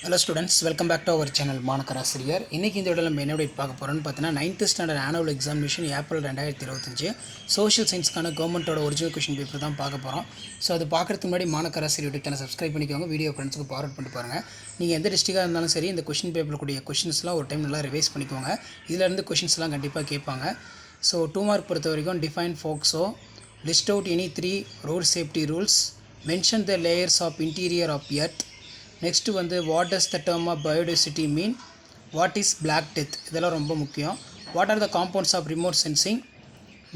Hello students, welcome back to our channel மாணக்கராசிரியர். இன்னைக்கு இந்த வீடியோல நம்ம என்ன அப்டேட் பார்க்க போறோம்னு பார்த்தீங்கன்னா 9th standard annual examination April 2025 social சயின்ஸ்க்கான கவர்மெண்டோட ஒரிஜினல் क्वेश्चन பேப்பர் தான் பார்க்க போறோம். ஸோ அது பார்க்கறதுக்கு முன்னாடி மாணக்கராசிரியர் யூடியூப் சேனல் சப்ஸ்கிரைப் பண்ணிக்கோங்க. வீடியோ ஃப்ரெண்ட்ஸ்க்கு ஃபார்வர்ட் பண்ணிட்டு பாருங்க. நீங்கள் எந்த டிஸ்ட்ரிக்டாக இருந்தாலும் சரி இந்த क्वेश्चन பேப்பர்ல கூடிய क्वेश्चंसலாம் ஒரு டைம் நல்லா ரிவைஸ் பண்ணிக்கோங்க. இதில இருந்து क्वेश्चंसலாம் கண்டிப்பாக கேட்பாங்க. ஸோ 2 மார்க் பொறுத்த வரைக்கும் define POCSO, list out any 3 road safety rules, mention the layers of interior of earth. Next வந்து what does the term of biodiversity mean, what is black death, இதெல்லாம் ரொம்ப முக்கியம். What are the compounds of remote sensing.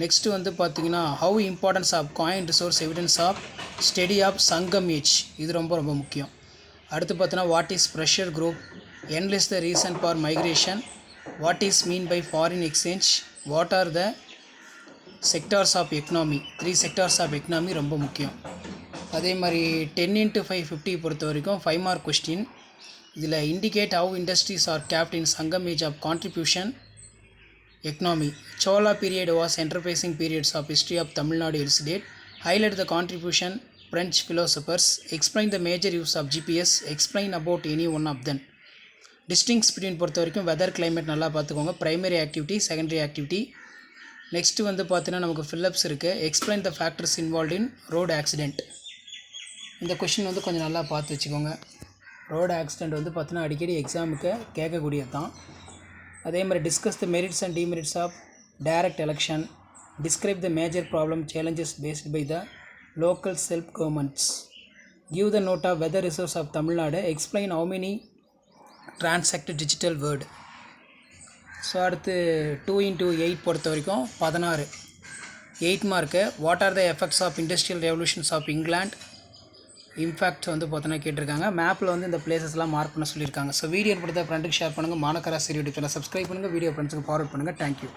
Next வந்து பார்த்திங்கன்னா how importance of coin resource evidence of study of Sangam age, இது ரொம்ப முக்கியம். அடுத்து பார்த்தீங்கன்னா what is pressure group, enlist the reason for migration, what is mean by foreign exchange, what are the sectors of economy, 3 sectors of economy ரொம்ப முக்கியம். அதே மாதிரி 10 × 5 50 பொறுத்த வரைக்கும் 5 மார்க் கொஸ்டின். இதில் indicate how industries are kept in Sangam age of contribution economy. Chola period was enterprising periods of history of Tamil Nadu elucidate. Highlight the contribution French philosophers. Explain the major use of GPS. Explain about any one of them. டிஸ்டிங்ஸ் between பொறுத்த வரைக்கும் weather climate நல்லா பார்த்துக்கோங்க. Primary activity, secondary activity. Next வந்து பார்த்தீங்கன்னா நமக்கு fill-ups இருக்குது. Explain the factors involve in road accident. இந்த question வந்து கொஞ்சம் நல்லா பார்த்து வச்சுக்கோங்க. ரோடு ஆக்சிடெண்ட் வந்து பார்த்தீங்கன்னா அடிக்கடி எக்ஸாமுக்கு கேட்கக்கூடியது தான். அதே மாதிரி discuss the merits and demerits of direct election. Describe the major problem challenges faced by the local self governments. Give the note of weather resource of Tamil Nadu. Explain how many transact digital word. So அடுத்து 2 × 8 பொறுத்த வரைக்கும் 16 8 mark. What are the effects of industrial revolutions of England. Impact வந்து பார்த்தோன்னா கேட்டிருக்காங்க. மேப்பில் வந்து இந்த பிளேசஸ்லாம் mark பண்ண சொல்லியிருக்காங்க. ஸோ வீடியோ கொடுத்த ஃப்ரெண்டுக்கு ஷேர் பண்ணுங்கள். மாணக்கராசிரியர் யூடியூப் சேனல் சப்ஸ்கிரைப் பண்ணுங்கள். வீடியோ ஃப்ரெண்ட்ஸுக்கு ஃபார்வர்ட் பண்ணுங்கள். தேங்க்யூ.